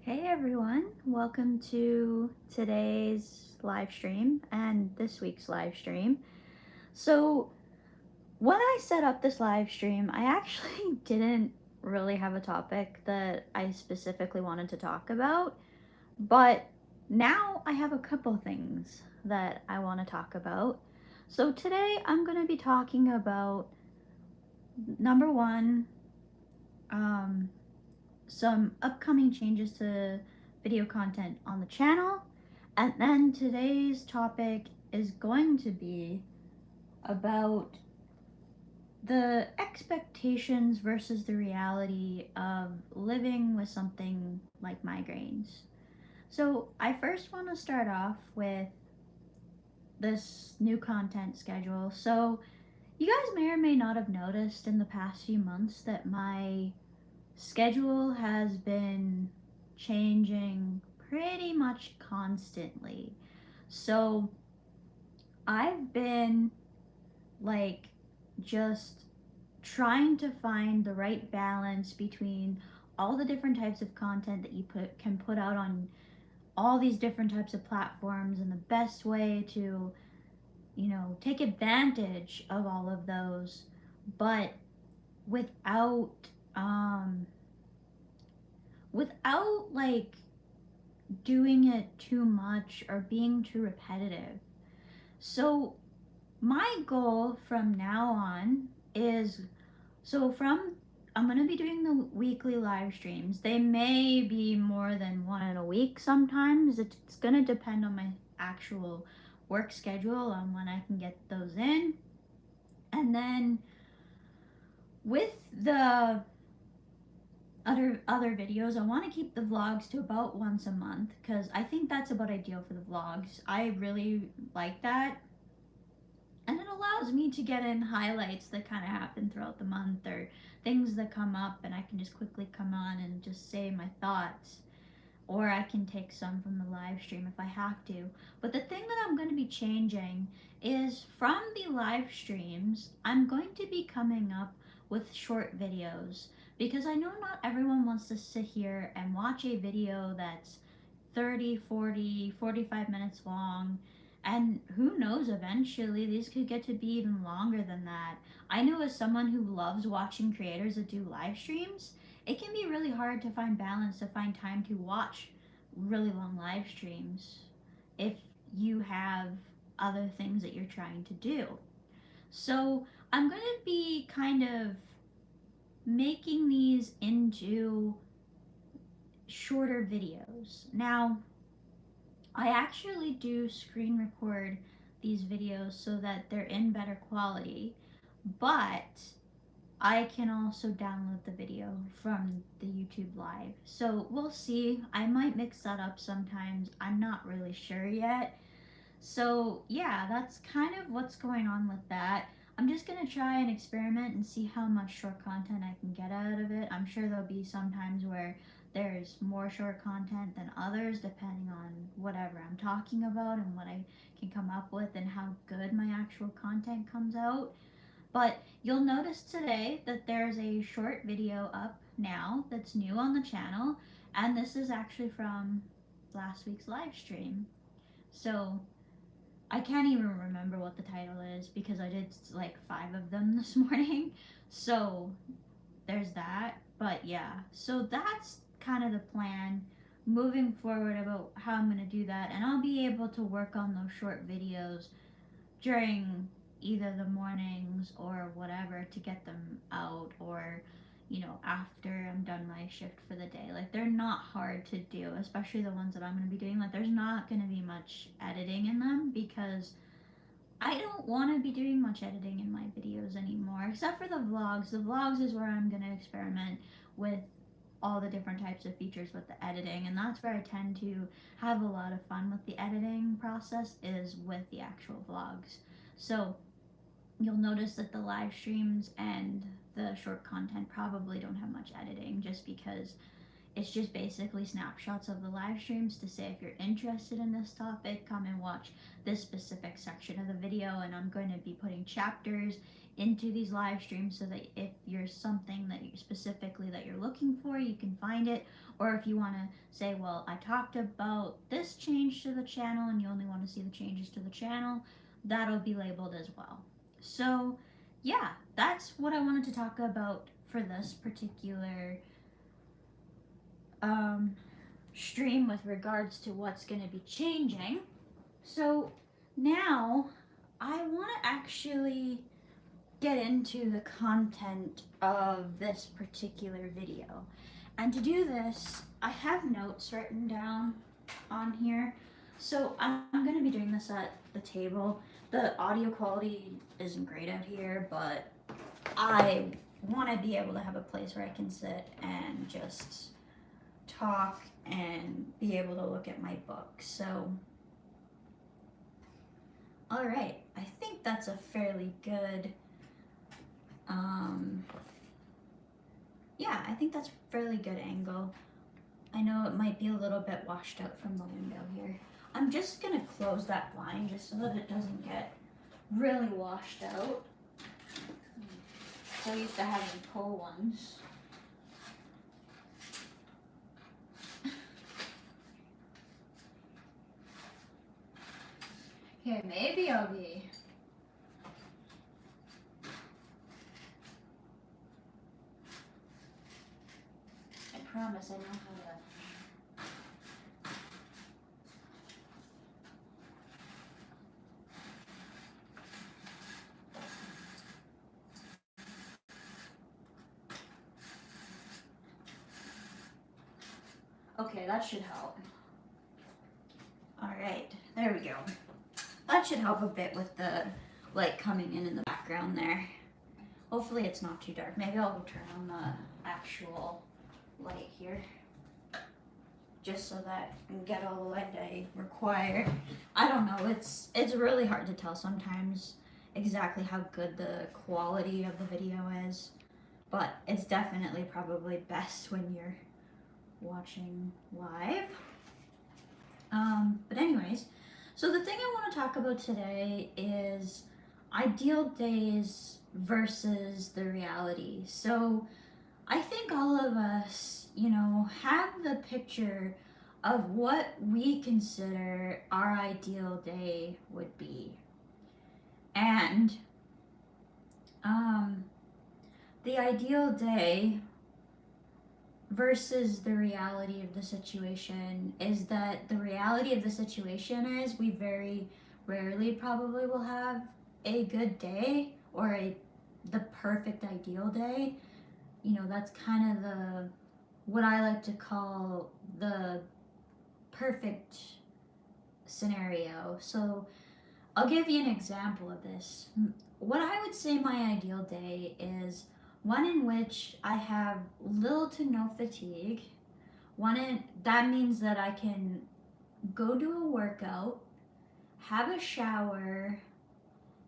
Hey everyone, welcome to today's live stream and this week's live stream. So, when I set up this live stream, I actually didn't really have a topic that I specifically wanted to talk about, but now I have a couple things that I want to talk about. So, today I'm going to be talking about number one, um, some upcoming changes to video content on the channel. And then today's topic is going to be about the expectations versus the reality of living with something like migraines. So, I first want to start off with this new content schedule. So, you guys may or may not have noticed in the past few months that my schedule has been changing pretty much constantly. So I've been like just trying to find the right balance between all the different types of content that can put out on all these different types of platforms and the best way to, take advantage of all of those, but without um without doing it too much or being too repetitive. So, my goal from now on is from I'm going to be doing the weekly live streams. They may be more than one in a week sometimes. It's going to depend on my actual work schedule on when I can get those in. And then with the other videos, I want to keep the vlogs to about once a month because I think that's about ideal for the vlogs. I really like that, and it allows me to get in highlights that kind of happen throughout the month or things that come up, and I can just quickly come on and just say my thoughts, or I can take some from the live stream if I have to. But the thing that I'm going to be changing is from the live streams, I'm going to be coming up with short videos because I know not everyone wants to sit here and watch a video that's 30, 40, 45 minutes long. And who knows, eventually these could get to be even longer than that. I know as someone who loves watching creators that do live streams, it can be really hard to find balance, to find time to watch really long live streams if you have other things that you're trying to do. So I'm going to be kind of making these into shorter videos. Now, I actually do screen record these videos so that they're in better quality, but I can also download the video from the YouTube Live. So we'll see. I might mix that up sometimes. I'm not really sure yet. So yeah, that's kind of what's going on with that. I'm just gonna try and experiment and see how much short content I can get out of it. I'm sure there'll be some times where there's more short content than others, depending on whatever I'm talking about and what I can come up with and how good my actual content comes out. But you'll notice today that there's a short video up now that's new on the channel, and this is actually from last week's live stream. So I can't even remember what the title is because I did like 5 of them this morning. So there's that. But yeah, so that's kind of the plan moving forward about how I'm going to do that. And I'll be able to work on those short videos during either the mornings or whatever to get them out, or after I'm done my shift for the day. Like, they're not hard to do, especially the ones that I'm going to be doing. Like, there's not going to be much editing in them because I don't want to be doing much editing in my videos anymore, except for the vlogs. The vlogs is where I'm going to experiment with all the different types of features with the editing, and that's where I tend to have a lot of fun with the editing process, is with the actual vlogs. So you'll notice that the live streams and the short content probably don't have much editing, just because It's just basically snapshots of the live streams to say if you're interested in this topic, come and watch this specific section of the video. And I'm going to be putting chapters into these live streams so that if you're something that you specifically that you're looking for, you can find it. Or if you want to say, well, I talked about this change to the channel and you only want to see the changes to the channel, that'll be labeled as well. So yeah, that's what I wanted to talk about for this particular um, stream with regards to what's going to be changing. So now I want to actually get into the content of this particular video. And to do this, I have notes written down on here. So I'm going to be doing this at the table. The audio quality isn't great out here, but I want to be able to have a place where I can sit and just talk and be able to look at my book. So, all right, I think that's a fairly good, yeah, I think that's a fairly good angle. I know it might be a little bit washed out from the window here. I'm just gonna close that blind just so that it doesn't get really washed out. So used to having pull ones. Here, maybe I'll be. I promise I know how to. Okay, that should help. All right, there we go. That should help a bit with the light coming in the background there. Hopefully it's not too dark. Maybe I'll turn on the actual light here, just so that I can get all the light I require. I don't know, it's really hard to tell sometimes exactly how good the quality of the video is, but it's definitely probably best when you're watching live. But anyways, so the thing I want to talk about today is ideal days versus the reality. So I think all of us, have the picture of what we consider our ideal day would be. And the ideal day versus the reality of the situation is that the reality of the situation is we very rarely probably will have a good day or the perfect ideal day. That's kind of what I like to call the perfect scenario. So I'll give you an example of this. What I would say my ideal day is one in which I have little to no fatigue. That means that I can go do a workout, have a shower,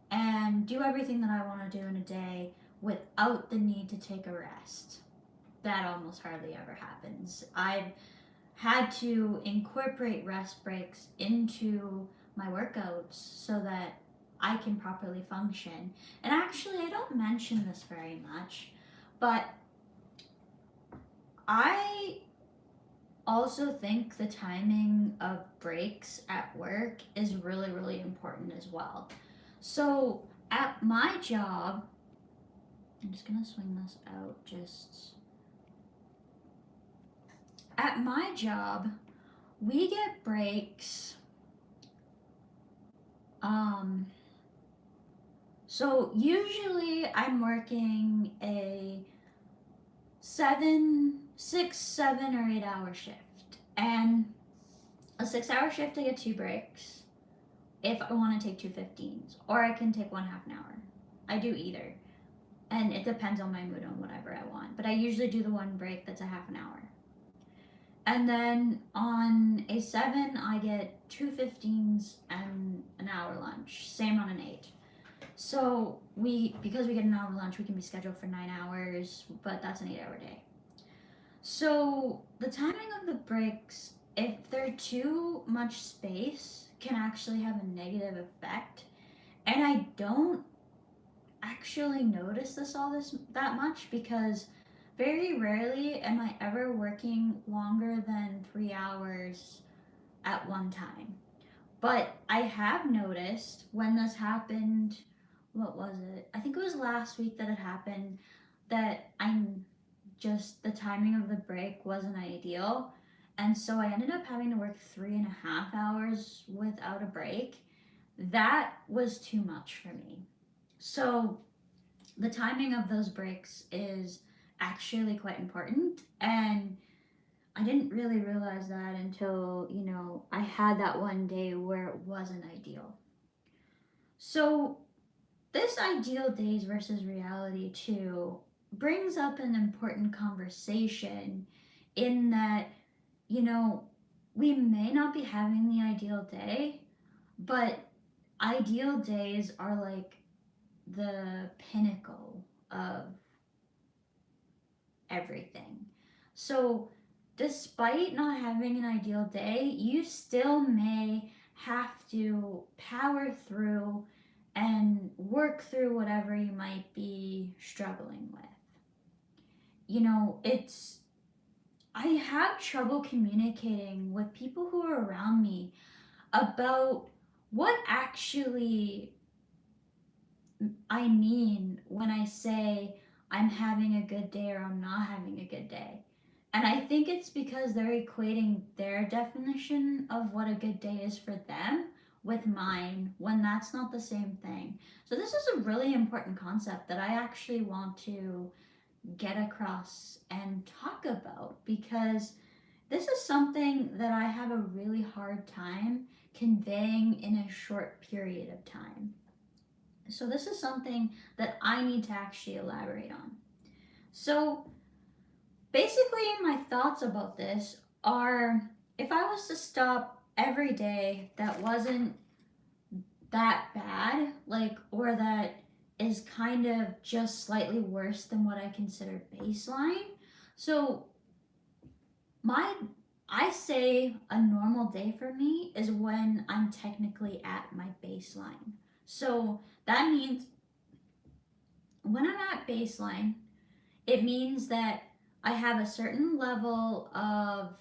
and do everything that I want to do in a day without the need to take a rest. That almost hardly ever happens. I've had to incorporate rest breaks into my workouts so that I can properly function. And actually, I don't mention this very much, but I also think the timing of breaks at work is really, really important as well. So at my job, I'm just gonna swing this out at my job, we get breaks. So usually I'm working a 6, 7, or 8 hour shift. And a 6-hour shift, I get 2 breaks if I want to take 2 15s, or I can take 1 half an hour. I do either. And it depends on my mood on whatever I want. But I usually do the 1 break that's a half an hour. And then on a 7, I get 2 15s and an hour lunch. Same on an 8. So because we get an hour lunch, we can be scheduled for 9 hours, but that's an 8-hour day. So the timing of the breaks, if they're too much space, can actually have a negative effect. And I don't actually notice this that much because very rarely am I ever working longer than 3 hours at one time. But I have noticed when this happened, what was it? I think it was last week that it happened, that I'm just the timing of the break wasn't ideal. And so I ended up having to work 3.5 hours without a break. That was too much for me. So the timing of those breaks is actually quite important. And I didn't really realize that until, I had that one day where it wasn't ideal. So, this ideal days versus reality, too, brings up an important conversation in that, you know, we may not be having the ideal day, but ideal days are like the pinnacle of everything. So, despite not having an ideal day, you still may have to power through and work through whatever you might be struggling with. It's I have trouble communicating with people who are around me about what actually I mean when I say I'm having a good day or I'm not having a good day. And I think it's because they're equating their definition of what a good day is for them with mine when that's not the same thing. So, this is a really important concept that I actually want to get across and talk about because this is something that I have a really hard time conveying in a short period of time. So, this is something that I need to actually elaborate on. So, basically, my thoughts about this are if I was to stop every day that wasn't that bad, like, or that is kind of just slightly worse than what I consider baseline. So, my I say a normal day for me is when I'm technically at my baseline. So, that means when I'm at baseline, it means that I have a certain level of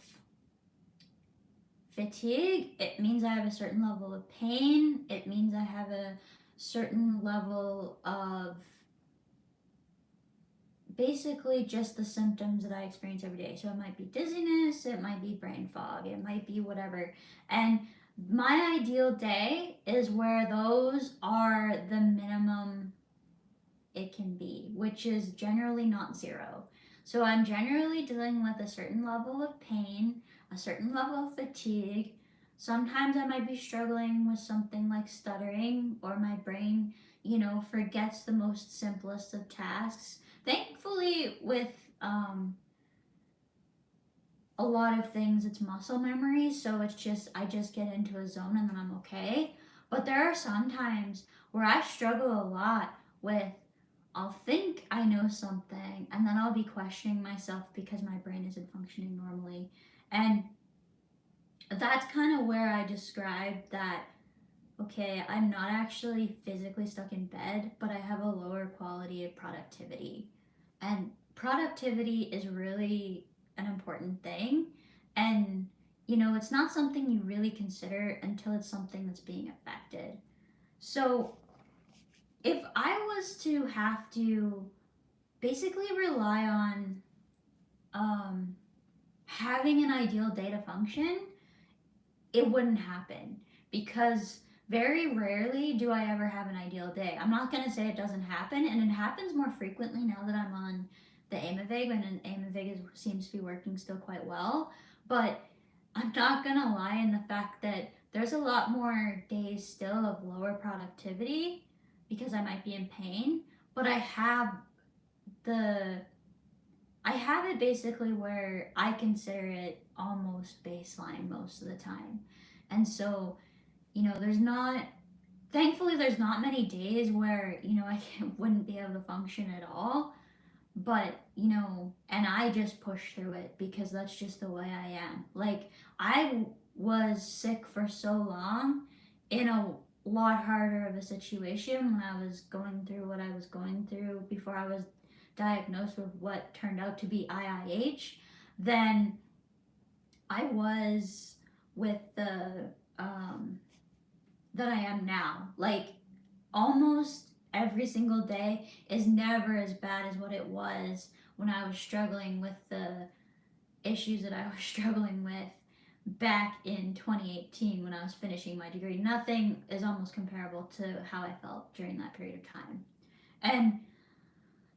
fatigue. It means I have a certain level of pain. It means I have a certain level of basically just the symptoms that I experience every day. So it might be dizziness, it might be brain fog, it might be whatever. And my ideal day is where those are the minimum it can be, which is generally not zero. So I'm generally dealing with a certain level of pain, a certain level of fatigue. Sometimes I might be struggling with something like stuttering, or my brain, forgets the most simplest of tasks. Thankfully, with um, a lot of things, it's muscle memory, so I just get into a zone and then I'm okay. But there are some times where I struggle a lot with I'll think I know something and then I'll be questioning myself because my brain isn't functioning normally. And that's kind of where I describe that okay, I'm not actually physically stuck in bed, but I have a lower quality of productivity. And productivity is really an important thing. And, it's not something you really consider until it's something that's being affected. So, if I was to have to basically rely on um, having an ideal day to function, it wouldn't happen because very rarely do I ever have an ideal day. I'm not going to say it doesn't happen, and it happens more frequently now that I'm on the Aimovig, and Aimovig seems to be working still quite well. But I'm not going to lie in the fact that there's a lot more days still of lower productivity because I might be in pain, but the I have it basically where I consider it almost baseline most of the time. And so, there's not, thankfully, there's not many days where, wouldn't be able to function at all. But, and I just push through it because that's just the way I am. Like, I was sick for so long in a lot harder of a situation when I was going through what I was going through before I was diagnosed with what turned out to be IIH than I was with the that I am now. Like, almost every single day is never as bad as what it was when I was struggling with the issues that I was struggling with back in 2018 when I was finishing my degree. Nothing is almost comparable to how I felt during that period of time. And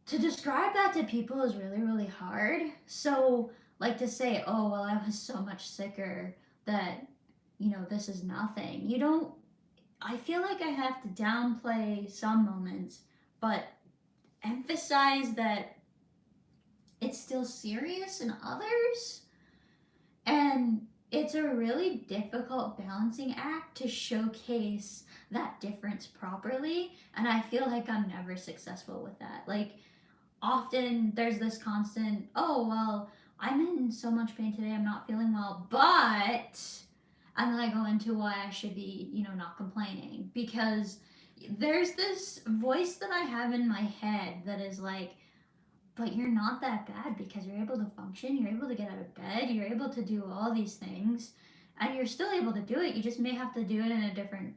to describe that to people is really, really hard. So, like, to say, oh, well, I was so much sicker that, this is nothing. You don't, I feel like I have to downplay some moments, but emphasize that it's still serious in others. And it's a really difficult balancing act to showcase that difference properly. And I feel like I'm never successful with that. Like, often there's this constant, oh, well, I'm in so much pain today, I'm not feeling well, but. And then I go into why I should be, not complaining. Because there's this voice that I have in my head that is like, but you're not that bad because you're able to function, you're able to get out of bed, you're able to do all these things, and you're still able to do it. You just may have to do it in a different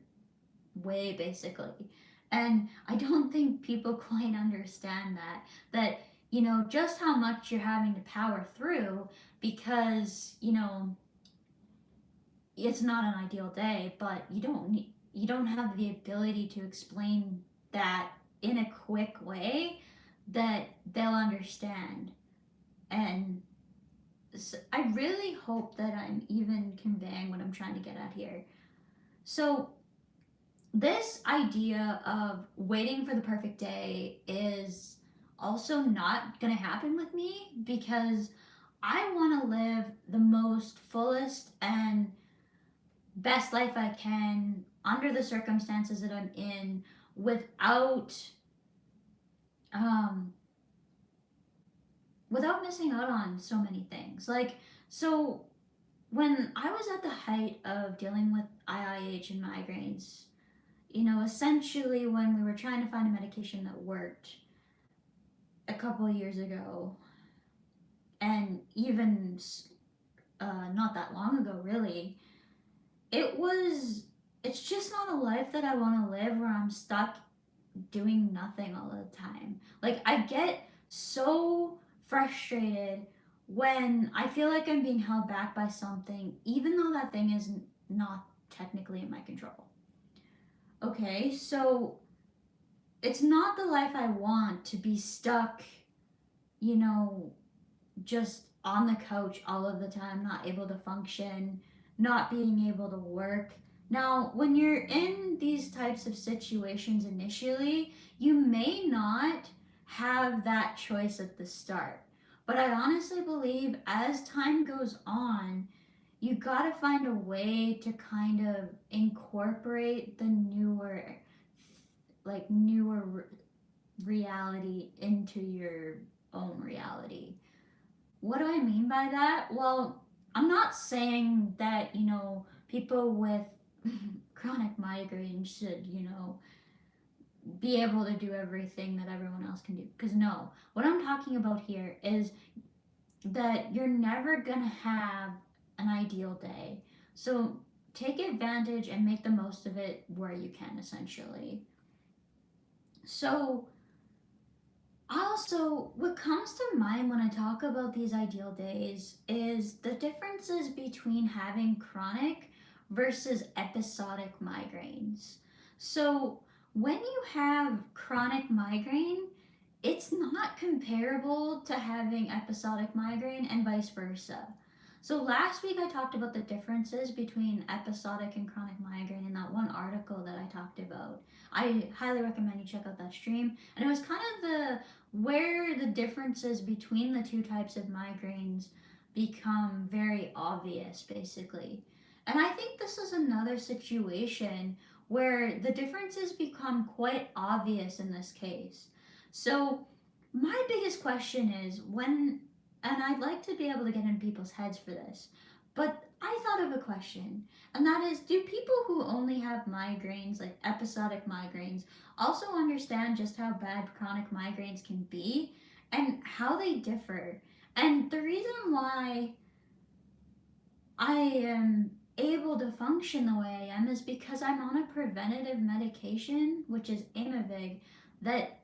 way, basically. And I don't think people quite understand that, just how much you're having to power through because, it's not an ideal day, but you don't have the ability to explain that in a quick way that they'll understand. And so I really hope that I'm even conveying what I'm trying to get at here. So, this idea of waiting for the perfect day is also not going to happen with me because I want to live the most fullest and best life I can under the circumstances that I'm in without um without missing out on so many things. Like, so when I was at the height of dealing with IIH and migraines, essentially when we were trying to find a medication that worked a couple of years ago, and even not that long ago, really, it's just not a life that I want to live where I'm stuck doing nothing all the time. Like, I get so frustrated when I feel like I'm being held back by something, even though that thing is not technically in my control. Okay, so it's not the life I want to be stuck, you know, just on the couch all of the time, not able to function, not being able to work. Now, when you're in these types of situations initially, you may not have that choice at the start. But I honestly believe as time goes on, you gotta find a way to kind of incorporate the newer reality into your own reality. What do I mean by that? Well, I'm not saying that, people with chronic migraines should, be able to do everything that everyone else can do. Because no, what I'm talking about here is that you're never going to have an ideal day. So take advantage and make the most of it where you can, essentially. So, also, what comes to mind when I talk about these ideal days is the differences between having chronic versus episodic migraines. So, when you have chronic migraine, it's not comparable to having episodic migraine and vice versa. So last week I talked about the differences between episodic and chronic migraine in that one article that I talked about. I highly recommend you check out that stream. And it was kind of the where the differences between the two types of migraines become very obvious, basically. And I think this is another situation where the differences become quite obvious in this case. So My biggest question is when, and I'd like to be able to get in people's heads for this, but I thought of a question, and that is, do people who only have migraines, like episodic migraines, also understand just how bad chronic migraines can be and how they differ? And the reason why I am able to function the way I am is because I'm on a preventative medication, which is Aimovig, that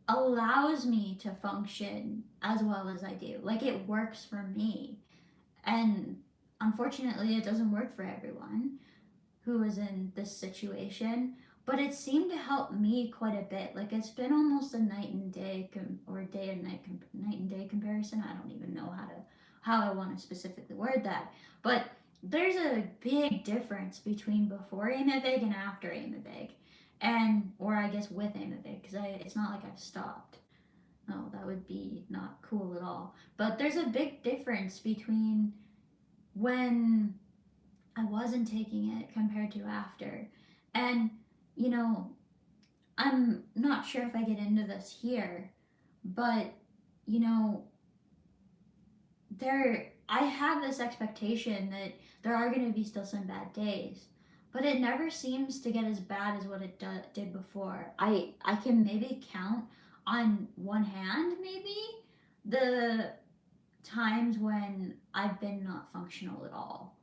allows me to function as well as I do. Like it works for me. And unfortunately, it doesn't work for everyone who is in this situation. But it seemed to help me quite a bit. Like it's been almost a night and day or day and night and day comparison. I don't even know how I want to specifically word that. But there's a big difference between before Aimovig and after Aimovig, and or I guess with Aimovig because it's not like I've stopped. No, that would be not cool at all. But there's a big difference between when I wasn't taking it compared to after. And, you know, I'm not sure if I get into this here, but, you know, I have this expectation that there are going to be still some bad days, but it never seems to get as bad as what it did before. I can maybe count on one hand maybe the times when I've been not functional at all.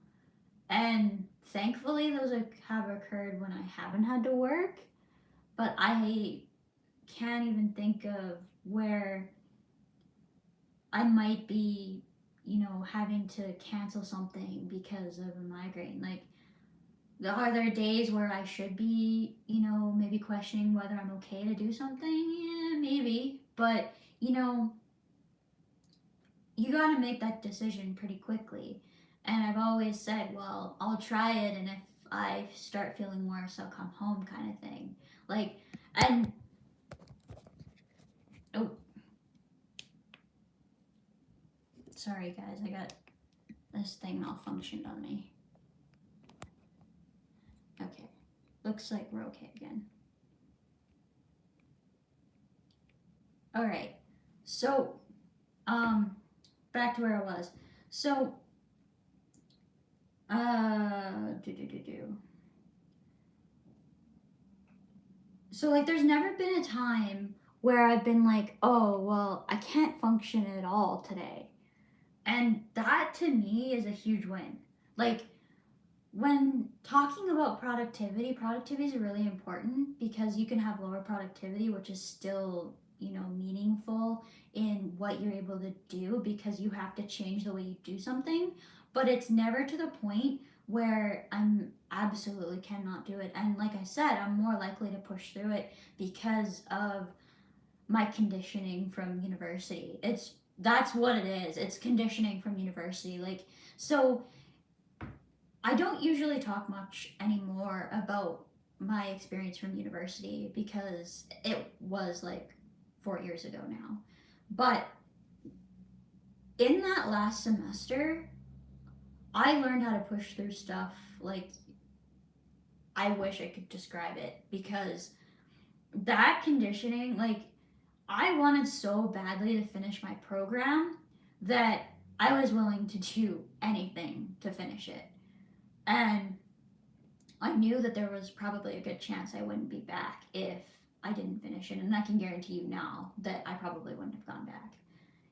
And thankfully, those have occurred when I haven't had to work, but I can't even think of where I might be, having to cancel something because of a migraine. Like, are there days where I should be, maybe questioning whether I'm okay to do something? Yeah, maybe. But, you got to make that decision pretty quickly. And I've always said, well, I'll try it, and if I start feeling worse, I'll come home, kind of thing. Like, and oh, sorry guys, I got this thing malfunctioned on me. Okay, looks like we're okay again. All right, so back to where I was. So, do do do do. So like there's never been a time where I've been like, oh, well, I can't function at all today. And that to me is a huge win. Like when talking about productivity is really important because you can have lower productivity, which is still, meaningful in what you're able to do because you have to change the way you do something. But it's never to the point where I'm absolutely cannot do it. And like I said, I'm more likely to push through it because of my conditioning from university. That's what it is. It's conditioning from university. Like, so I don't usually talk much anymore about my experience from university because it was like 4 years ago now. But in that last semester, I learned how to push through stuff like I wish I could describe it because that conditioning, like, I wanted so badly to finish my program that I was willing to do anything to finish it. And I knew that there was probably a good chance I wouldn't be back if I didn't finish it. And I can guarantee you now that I probably wouldn't have gone back.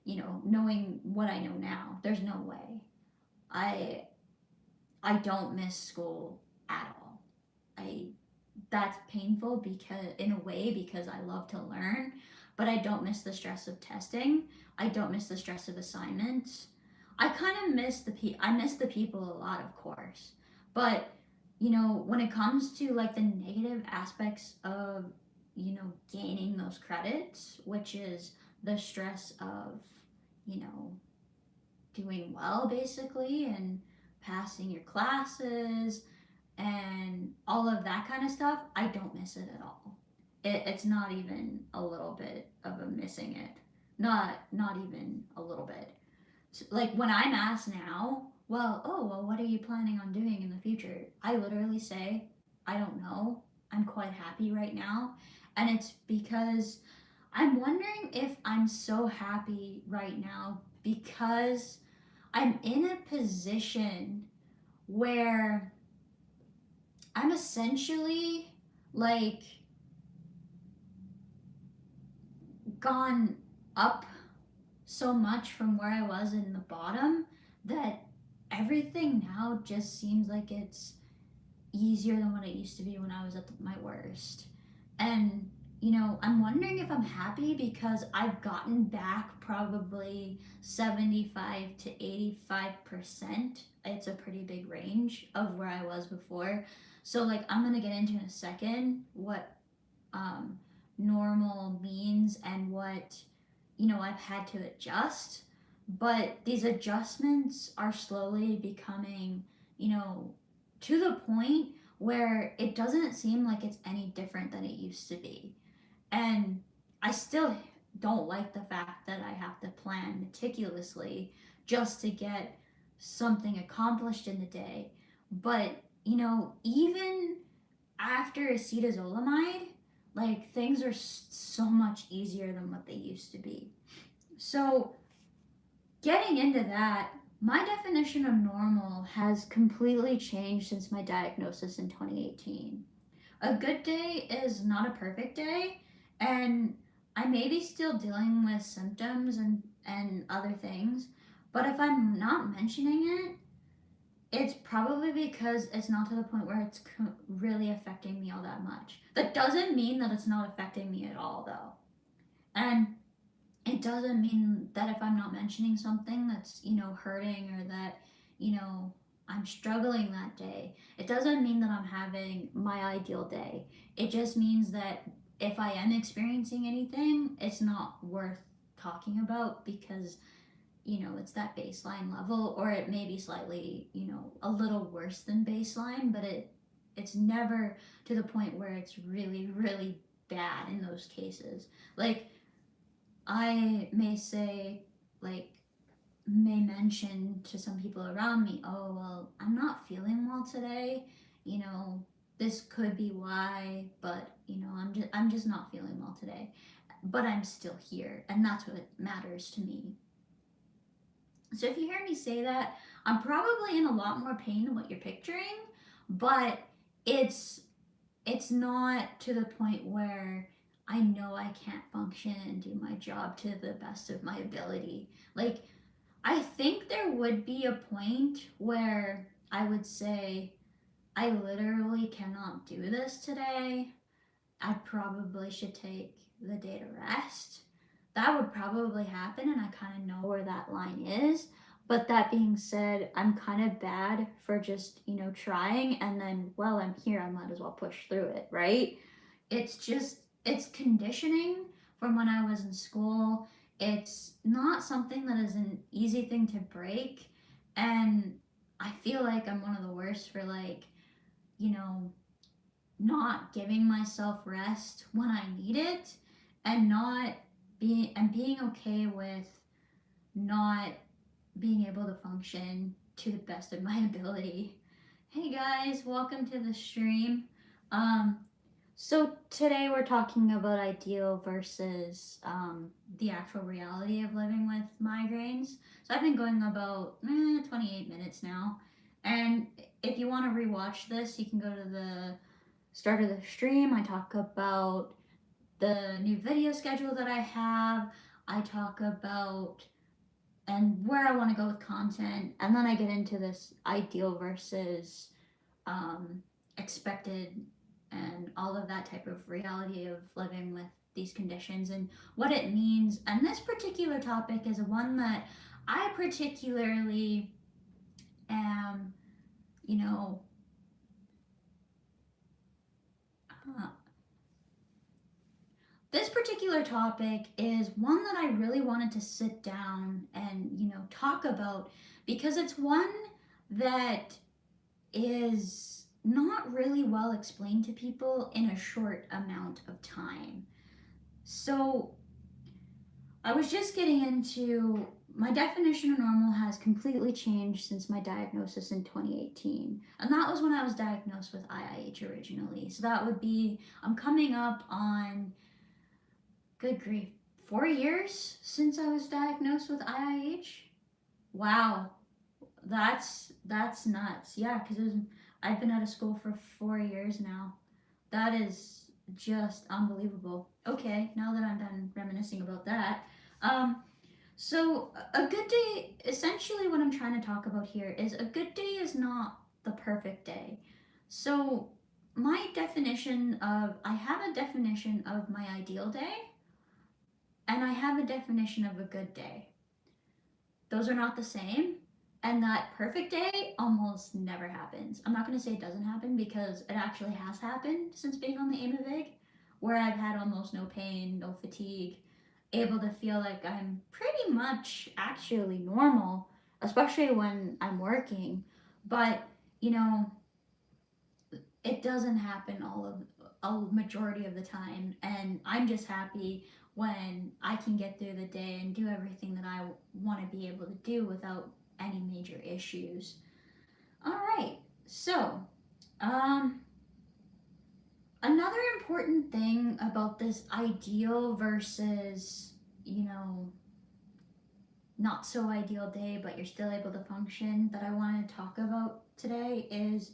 Knowing what I know now, there's no way. I I don't miss school at all. I That's painful because in a way because I love to learn, but I don't miss the stress of testing. I don't miss the stress of assignments. I kind of miss I miss the people a lot, of course. But, when it comes to like the negative aspects of, gaining those credits, which is the stress of, you know, doing well basically and passing your classes and all of that kind of stuff, I don't miss it at all. It's not even a little bit of a missing it. Not even a little bit. So, like when I'm asked now, well, what are you planning on doing in the future? I literally say, I don't know. I'm quite happy right now, and it's because I'm wondering if I'm so happy right now because I'm in a position where I'm essentially like gone up so much from where I was in the bottom that everything now just seems like it's easier than what it used to be when I was at my worst. And, I'm wondering if I'm happy because I've gotten back probably 75 to 85%. It's a pretty big range of where I was before. So, like, I'm going to get into in a second what um, normal means and what, I've had to adjust. But these adjustments are slowly becoming, to the point where it doesn't seem like it's any different than it used to be. And I still don't like the fact that I have to plan meticulously just to get something accomplished in the day. But, even after acetazolamide, like things are so much easier than what they used to be. So, getting into that, my definition of normal has completely changed since my diagnosis in 2018. A good day is not a perfect day, and I may be still dealing with symptoms and other things, but if I'm not mentioning it, it's probably because it's not to the point where it's really affecting me all that much. That doesn't mean that it's not affecting me at all, though. And it doesn't mean that if I'm not mentioning something that's, hurting or that, you know, I'm struggling that day, it doesn't mean that I'm having my ideal day. It just means that if I am experiencing anything, it's not worth talking about because, it's that baseline level, or it may be slightly, a little worse than baseline, but it's never to the point where it's really, really bad in those cases. Like, I may say, like, may mention to some people around me, oh, well, I'm not feeling well today. You know, this could be why, but, I'm just not feeling well today. But I'm still here, and that's what matters to me. So if you hear me say that, I'm probably in a lot more pain than what you're picturing, but it's it's not to the point where I know I can't function and do my job to the best of my ability. Like, I think there would be a point where I would say, I literally cannot do this today. I probably should take the day to rest. That would probably happen, and I kind of know where that line is. But that being said, I'm kind of bad for just, trying, and then, well, I'm here, I might as well push through it, right? It's conditioning from when I was in school. It's not something that is an easy thing to break. And I feel like I'm one of the worst for, like, you know, not giving myself rest when I need it, and not being okay with not being able to function to the best of my ability. Hey guys, welcome to the stream. Um, so today we're talking about ideal versus the actual reality of living with migraines. So I've been going about 28 minutes now, and if you want to rewatch this, you can go to the start of the stream. I talk about the new video schedule that I have. I talk about and where I want to go with content, and then I get into this ideal versus um, expected and all of that type of reality of living with these conditions and what it means. And this particular topic is one that I particularly am, you know, uh, this particular topic is one that I really wanted to sit down and, talk about because it's one that is not really well explained to people in a short amount of time. So, I was just getting into my definition of normal has completely changed since my diagnosis in 2018. And that was when I was diagnosed with IIH originally. So that would be, I'm coming up on Good grief. 4 years since I was diagnosed with IIH? Wow. That's nuts. Yeah, because I've been out of school for 4 years now. That is just unbelievable. Okay, now that I'm done reminiscing about that, um, so a good day, essentially, what I'm trying to talk about here is a good day is not the perfect day. So I have a definition of my ideal day, and I have a definition of a good day. Those are not the same. And that perfect day almost never happens. I'm not going to say it doesn't happen because it actually has happened since being on the Aimovig, where I've had almost no pain, no fatigue, able to feel like I'm pretty much actually normal, especially when I'm working. But, you know, it doesn't happen all of a majority of the time, and I'm just happy when I can get through the day and do everything that I want to be able to do without any major issues. All right, so um, another important thing about this ideal versus, you know, not so ideal day, but you're still able to function, that I want to talk about today is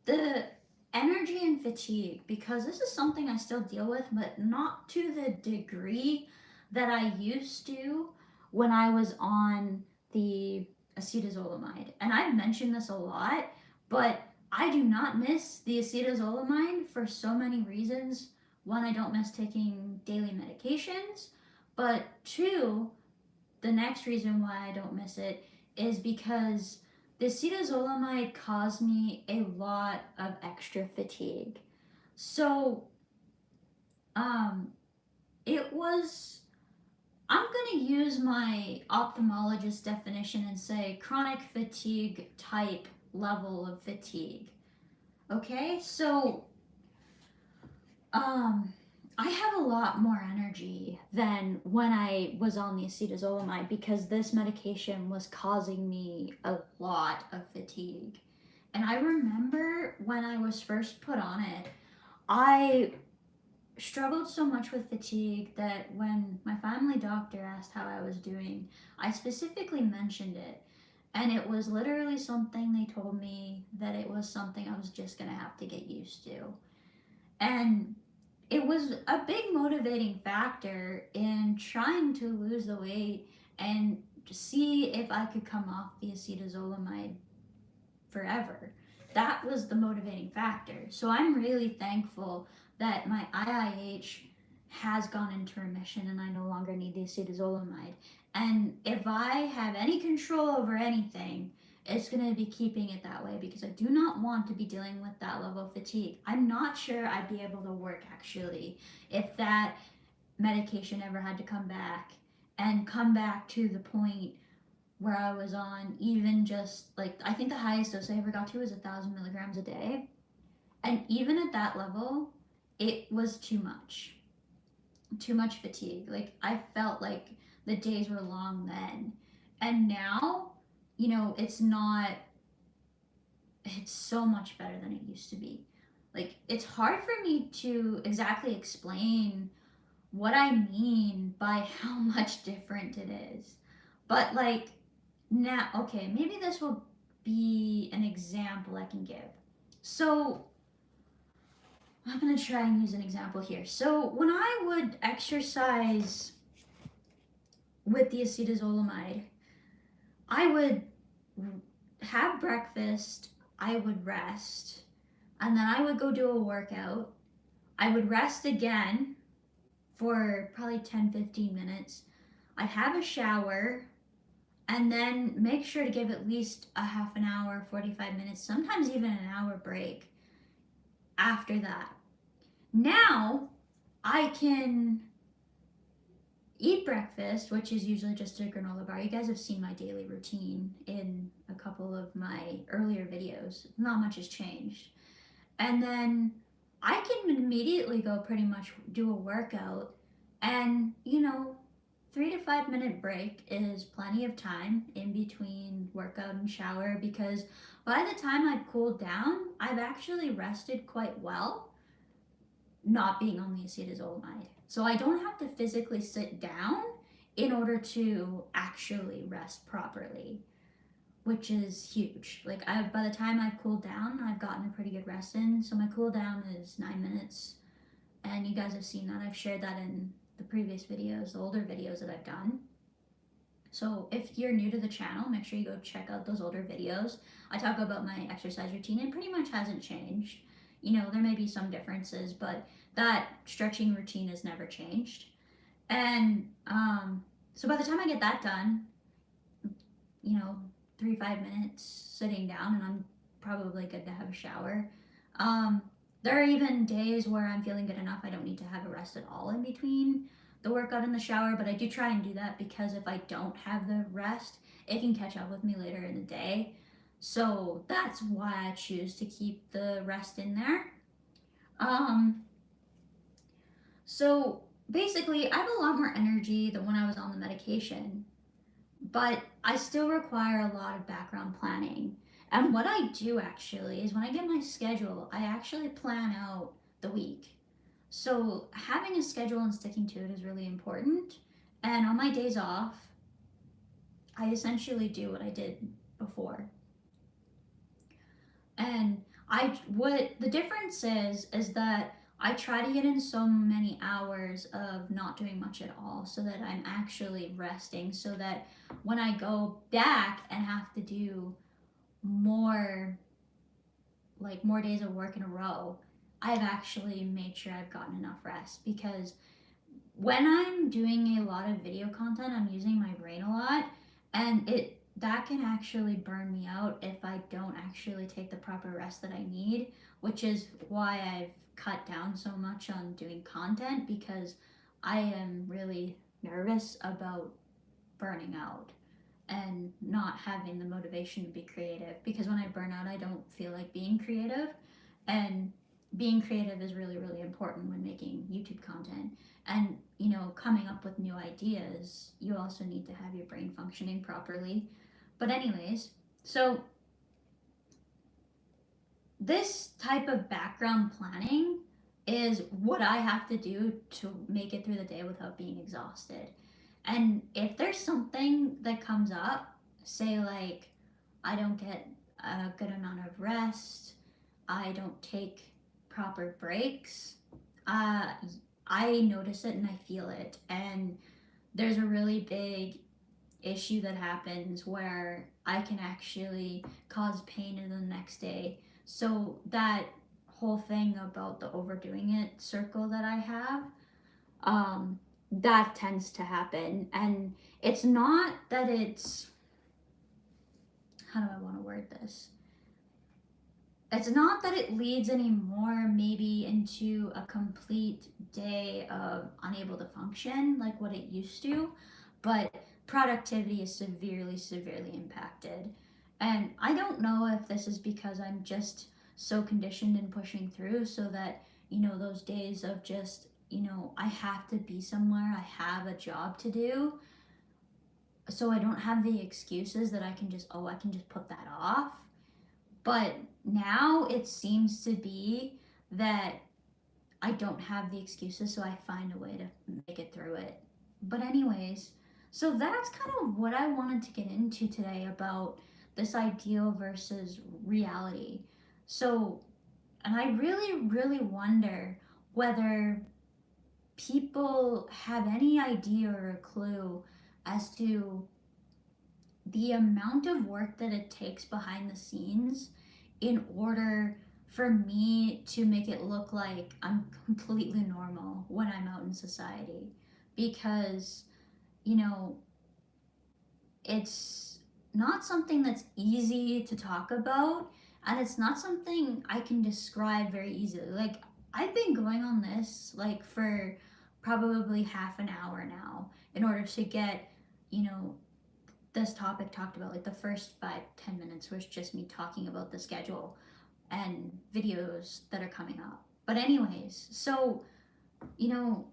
the energy and fatigue, because this is something I still deal with, but not to the degree that I used to when I was on the acetazolamide. And I've mentioned this a lot, but I do not miss the acetazolamide for so many reasons. One, I don't miss taking daily medications, but two, the next reason why I don't miss it is because the acetazolamide caused me a lot of extra fatigue. So, um, it was, I'm going to use my ophthalmologist definition and say chronic fatigue type level of fatigue. Okay, so Um, I have a lot more energy than when I was on the acetazolamide because this medication was causing me a lot of fatigue. And I remember when I was first put on it, I struggled so much with fatigue that when my family doctor asked how I was doing, I specifically mentioned it. And it was literally something they told me that it was something I was just gonna have to get used to. And it was a big motivating factor in trying to lose the weight and see if I could come off the acetazolamide forever. That was the motivating factor. So I'm really thankful that my IIH has gone into remission and I no longer need the acetazolamide. And if I have any control over anything, it's going to be keeping it that way because I do not want to be dealing with that level of fatigue. I'm not sure I'd be able to work actually if that medication ever had to come back and come back to the point where I was on even just like I think the highest dose I ever got to was 1,000 milligrams a day. And even at that level, it was too much. Too much fatigue. Like I felt like the days were long then. And now, it's not, it's so much better than it used to be. Like it's hard for me to exactly explain what I mean by how much different it is. But like now, okay, maybe this will be an example I can give. So, I'm gonna try and use an example here. So, when I would exercise with the acetazolamide, I would have breakfast, I would rest, and then I would go do a workout. I would rest again for probably 10-15 minutes. I'd have a shower, and then make sure to give at least a half an hour, 45 minutes, sometimes even an hour break after that. Now I can eat breakfast, which is usually just a granola bar. You guys have seen my daily routine in a couple of my earlier videos. Not much has changed. And then I can immediately go pretty much do a workout and, 3 to 5 minute break is plenty of time in between workout and shower because by the time I've cooled down, I've actually rested quite well, not being on the acetazolamide. So I don't have to physically sit down in order to actually rest properly, which is huge. Like by the time I've cooled down, I've gotten a pretty good rest in. So my cool down is 9 minutes, and you guys have seen that. I've shared that in the previous videos, the older videos that I've done. So if you're new to the channel, make sure you go check out those older videos. I talk about my exercise routine. It pretty much hasn't changed. You know, there may be some differences, but that stretching routine has never changed. And so by the time I get that done, you know, 3 5 minutes sitting down, and I'm probably good to have a shower. Um, there are even days where I'm feeling good enough I don't need to have a rest at all in between the workout and the shower, but I do try and do that because if I don't have the rest, it can catch up with me later in the day. So that's why I choose to keep the rest in there. Um, so basically, I have a lot more energy than when I was on the medication, but I still require a lot of background planning. And what I do actually is when I get my schedule, I actually plan out the week. So having a schedule and sticking to it is really important. And on my days off, I essentially do what I did before. And what the difference is that I try to get in so many hours of not doing much at all so that I'm actually resting, so that when I go back and have to do more more days of work in a row, I've actually made sure I've gotten enough rest. Because when I'm doing a lot of video content, I'm using my brain a lot, and that can actually burn me out if I don't actually take the proper rest that I need, which is why I've cut down so much on doing content, because I am really nervous about burning out and not having the motivation to be creative, because when I burn out, I don't feel like being creative. And being creative is really, really important when making YouTube content. And, you know, coming up with new ideas, you also need to have your brain functioning properly. But, anyways, so this type of background planning is what I have to do to make it through the day without being exhausted. And if there's something that comes up, say like I don't get a good amount of rest, I don't take proper breaks, I notice it and I feel it. And there's a really big issue that happens where I can actually cause pain in the next day. So that whole thing about the overdoing it circle that I have, that tends to happen. And it's not that it's, how do I want to word this? It's not that it leads anymore maybe into a complete day of unable to function like what it used to, but productivity is severely, severely impacted. And I don't know if this is because I'm just so conditioned in pushing through, so that, you know, those days of just, you know, I have to be somewhere, I have a job to do, so I don't have the excuses that I can just, oh, I can just put that off. But now it seems to be that I don't have the excuses, so I find a way to make it through it. But, anyways, so that's kind of what I wanted to get into today about this ideal versus reality. So, and I really, really wonder whether people have any idea or a clue as to the amount of work that it takes behind the scenes in order for me to make it look like I'm completely normal when I'm out in society. Because, you know, it's not something that's easy to talk about, and it's not something I can describe very easily. Like, I've been going on this like for probably half an hour now in order to get, you know, this topic talked about. Like the first 5 10 minutes was just me talking about the schedule and videos that are coming up. But anyways, so, you know,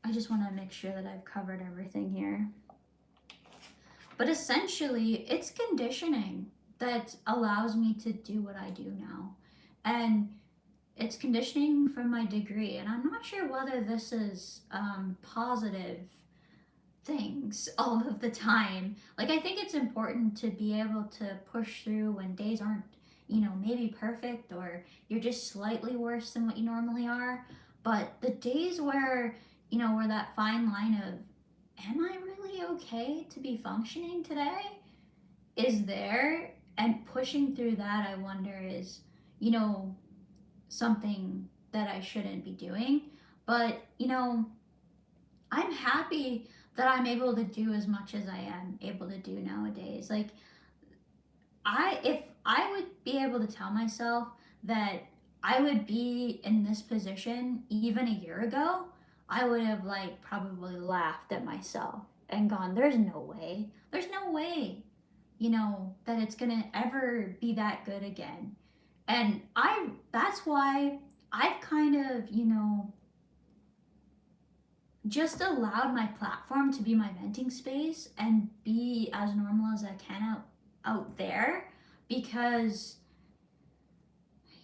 I just want to make sure that I've covered everything here. But essentially, it's conditioning that allows me to do what I do now. And it's conditioning from my degree, and I'm not sure whether this is positive things all of the time. Like, I think it's important to be able to push through when days aren't, maybe perfect, or you're just slightly worse than what you normally are. But the days where, where that fine line of, am I really okay to be functioning today, is there, and pushing through that, I wonder, is, you know, something that I shouldn't be doing. But, I'm happy that I'm able to do as much as I am able to do nowadays. Like, if I would be able to tell myself that I would be in this position even a year ago, I would have like probably laughed at myself and gone, there's no way. There's no way, that it's going to ever be that good again. And that's why I've kind of, just allowed my platform to be my venting space and be as normal as I can out there, because,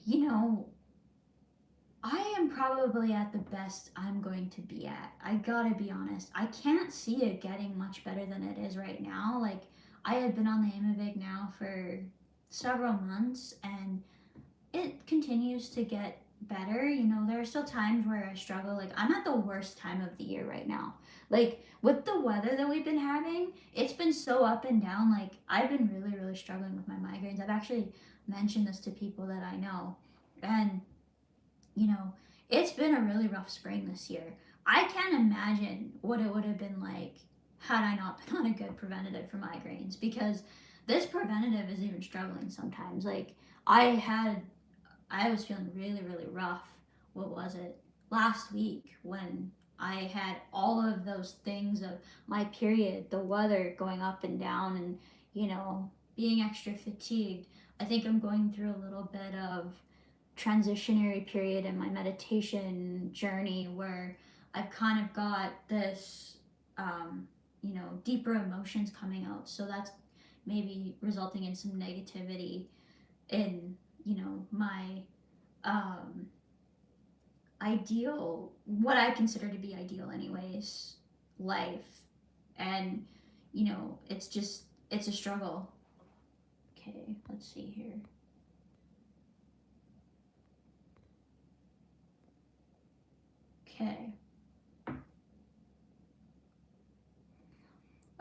you know I am probably at the best I'm going to be at. I gotta be honest. I can't see it getting much better than it is right now. Like, I had been on the Aimovig now for several months, and it continues to get better. There are still times where I struggle. Like, I'm at the worst time of the year right now. Like, with the weather that we've been having, it's been so up and down. Like, I've been really, really struggling with my migraines. I've actually mentioned this to people that I know. And, you know, it's been a really rough spring this year. I can't imagine what it would have been like had I not been on a good preventative for migraines, because this preventative is even struggling sometimes. Like, I was feeling really, really rough. What was it? Last week, when I had all of those things of my period, the weather going up and down, and, being extra fatigued. I think I'm going through a little bit of transitionary period in my meditation journey where I've kind of got this, deeper emotions coming out. So that's maybe resulting in some negativity in, my um, ideal, what I consider to be ideal, anyways, life. And, it's a struggle. Okay, let's see here. Okay.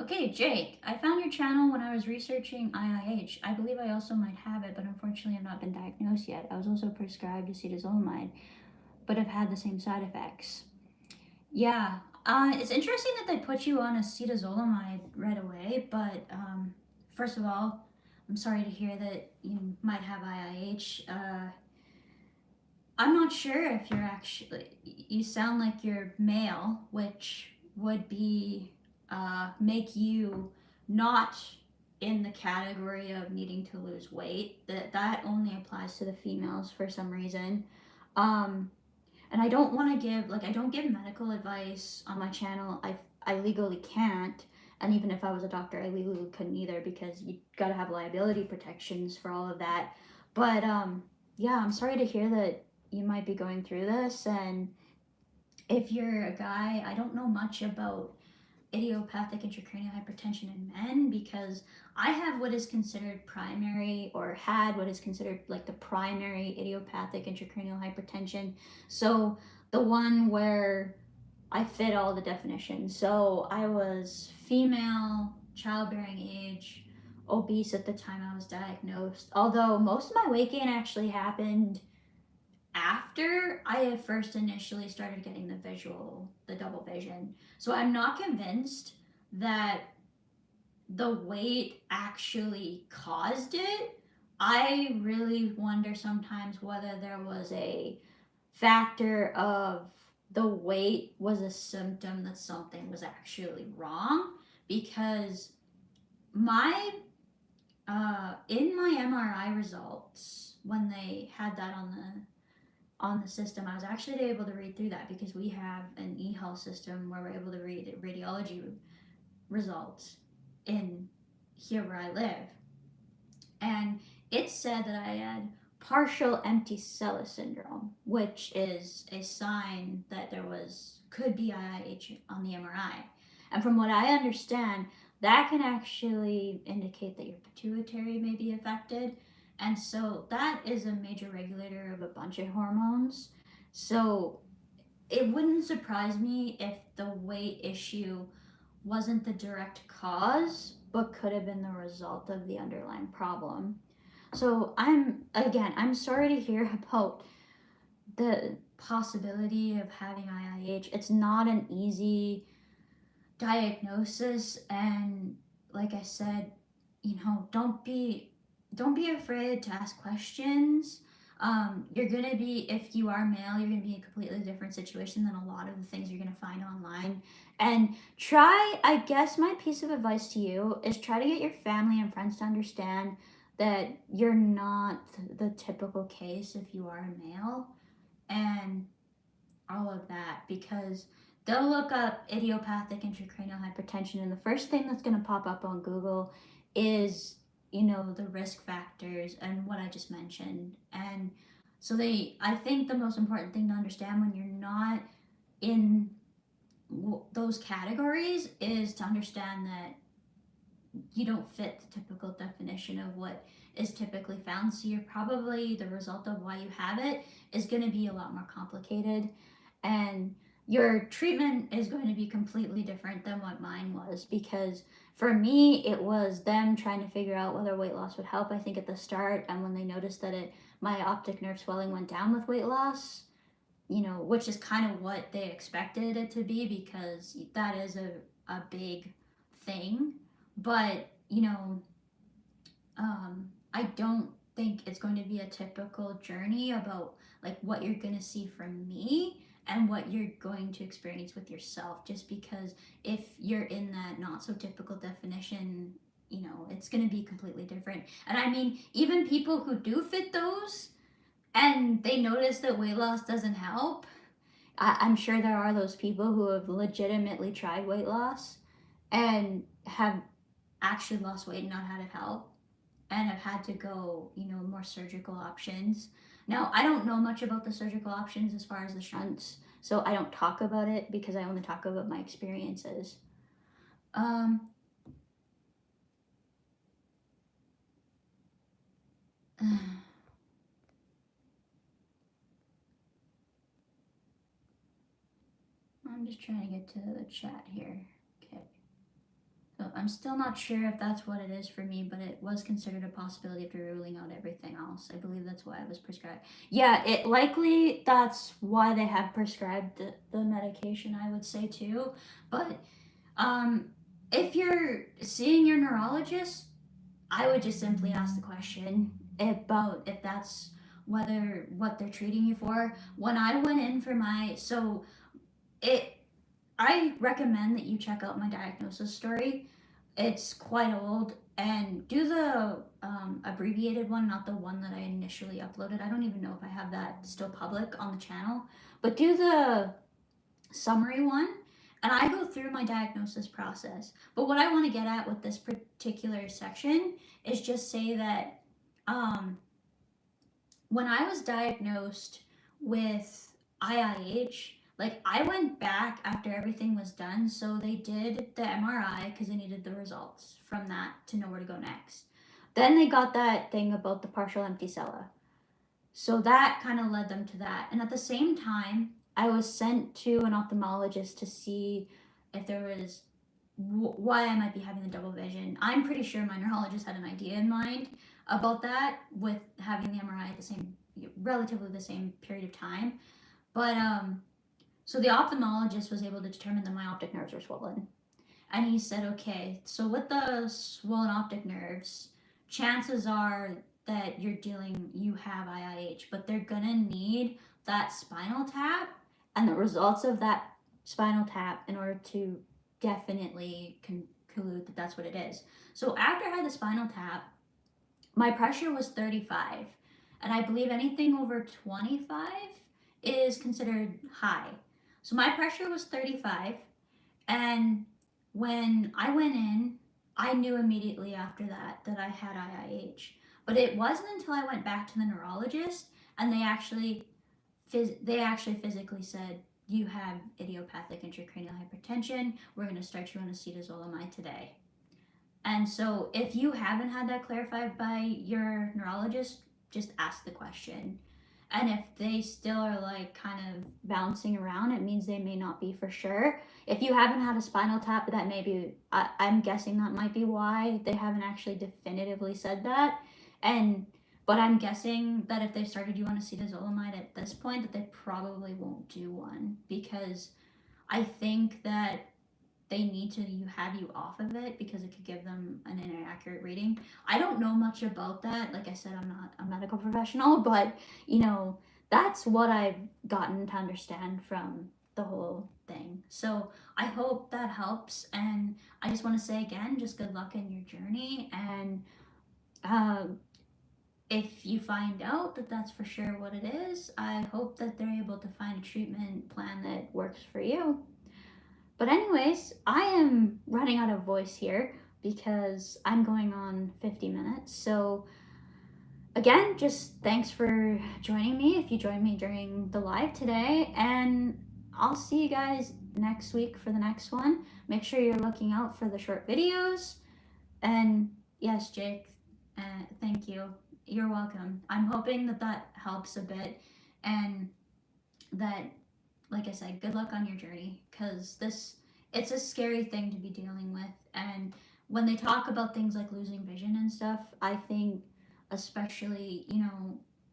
Okay, Jake, I found your channel when I was researching IIH. I believe I also might have it, but unfortunately I've not been diagnosed yet. I was also prescribed acetazolamide, but have had the same side effects. Yeah, it's interesting that they put you on acetazolamide right away, but first of all, I'm sorry to hear that you might have IIH. I'm not sure if you're actually, you sound like you're male, which would be, make you not in the category of needing to lose weight. That only applies to the females for some reason. Um, and I don't want to give, like, I don't give medical advice on my channel. I legally can't. And even if I was a doctor, I legally couldn't either, because you gotta have liability protections for all of that. But yeah, I'm sorry to hear that you might be going through this. And if you're a guy, I don't know much about idiopathic intracranial hypertension in men, because I have what is considered primary, or had what is considered like the primary idiopathic intracranial hypertension. So the one where I fit all the definitions. So I was female, childbearing age, obese at the time I was diagnosed. Although most of my weight gain actually happened after I had first initially started getting the double vision. So I'm not convinced that the weight actually caused it. I really wonder sometimes whether there was a factor of the weight was a symptom that something was actually wrong, because my in my MRI results, when they had that on the system, I was actually able to read through that, because we have an e-health system where we're able to read radiology results in here where I live. And it said that I had partial empty cella syndrome, which is a sign that could be IIH on the MRI. And from what I understand, that can actually indicate that your pituitary may be affected. And so that is a major regulator of a bunch of hormones. So it wouldn't surprise me if the weight issue wasn't the direct cause, but could have been the result of the underlying problem. So I'm sorry to hear about the possibility of having IIH. It's not an easy diagnosis, and like I said, don't be afraid to ask questions. You're gonna be, if you are male, you're gonna be in a completely different situation than a lot of the things you're gonna find online. And I guess my piece of advice to you is try to get your family and friends to understand that you're not the typical case if you are a male, and all of that, because they'll look up idiopathic intracranial hypertension, and the first thing that's going to pop up on Google is, the risk factors and what I just mentioned. And so I think the most important thing to understand when you're not in those categories is to understand that you don't fit the typical definition of what is typically found. So you're probably, the result of why you have it is going to be a lot more complicated, and your treatment is going to be completely different than what mine was, because for me it was them trying to figure out whether weight loss would help, I think, at the start. And when they noticed that my optic nerve swelling went down with weight loss, which is kind of what they expected it to be, because that is a big thing. But I don't think it's going to be a typical journey about like what you're going to see from me and what you're going to experience with yourself, just because if you're in that not so typical definition, it's going to be completely different. And I mean, even people who do fit those and they notice that weight loss doesn't help, I'm sure there are those people who have legitimately tried weight loss and have actually lost weight and not had it help, and have had to go, more surgical options. Now, I don't know much about the surgical options as far as the shunts, so I don't talk about it because I only talk about my experiences. Um, I'm just trying to get to the chat here. Okay. So I'm still not sure if that's what it is for me, but it was considered a possibility after ruling out everything else. I believe that's why it was prescribed. Yeah, it likely that's why they have prescribed the medication, I would say too. But um, if you're seeing your neurologist, I would just simply ask the question about if that's whether what they're treating you for. When I went in for it I recommend that you check out my diagnosis story. It's quite old, and do the abbreviated one, not the one that I initially uploaded. I don't even know if I have that still public on the channel, but do the summary one, and I go through my diagnosis process. But what I want to get at with this particular section is just say that um, when I was diagnosed with IIH, like I went back after everything was done. So they did the MRI because they needed the results from that to know where to go next. Then they got that thing about the partial empty cella. So that kind of led them to that. And at the same time, I was sent to an ophthalmologist to see if there was why I might be having the double vision. I'm pretty sure my neurologist had an idea in mind about that with having the MRI at the same, relatively the same period of time. But so the ophthalmologist was able to determine that my optic nerves were swollen, and he said, okay, so with the swollen optic nerves, chances are that you have IIH, but they're gonna need that spinal tap and the results of that spinal tap in order to definitely conclude that that's what it is. So after I had the spinal tap, my pressure was 35, and I believe anything over 25 is considered high. So my pressure was 35, and when I went in, I knew immediately after that I had IIH. But it wasn't until I went back to the neurologist and they actually physically said, you have idiopathic intracranial hypertension. We're going to start you on acetazolamide today. And so if you haven't had that clarified by your neurologist, just ask the question. And if they still are like kind of bouncing around, it means they may not be for sure. If you haven't had a spinal tap, that may be, I'm guessing that might be why they haven't actually definitively said that. And, but I'm guessing that if they started you on acetazolamide at this point, that they probably won't do one, because I think that they need to have you off of it because it could give them an inaccurate reading. I don't know much about that. Like I said, I'm not a medical professional, but that's what I've gotten to understand from the whole thing. So I hope that helps, and I just want to say again, just good luck in your journey. And if you find out that that's for sure what it is, I hope that they're able to find a treatment plan that works for you. But anyways, I am running out of voice here because I'm going on 50 minutes. So again, just thanks for joining me if you joined me during the live today. And I'll see you guys next week for the next one. Make sure you're looking out for the short videos. And yes, Jake, thank you. You're welcome. I'm hoping that that helps a bit, and that, like I said, good luck on your journey, because it's a scary thing to be dealing with. And when they talk about things like losing vision and stuff, I think especially,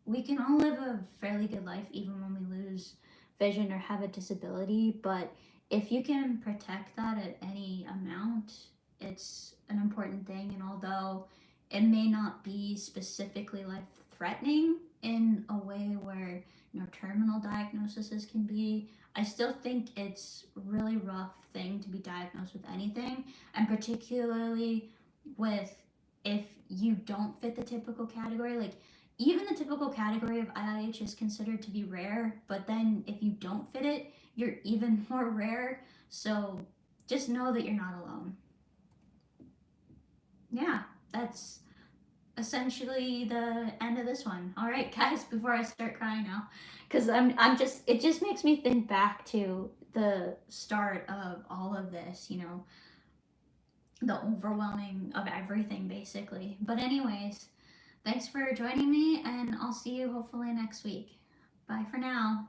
we can all live a fairly good life even when we lose vision or have a disability, but if you can protect that at any amount, it's an important thing. And although it may not be specifically life threatening in a way where terminal diagnoses can be, I still think it's a really rough thing to be diagnosed with anything, and particularly with, if you don't fit the typical category. Like, even the typical category of IIH is considered to be rare, but then if you don't fit it, you're even more rare. So just know that you're not alone. Yeah, that's essentially the end of this one. All right, guys, before I start crying now, because I'm just, it just makes me think back to the start of all of this, the overwhelming of everything, basically. But anyways, thanks for joining me, and I'll see you hopefully next week. Bye for now.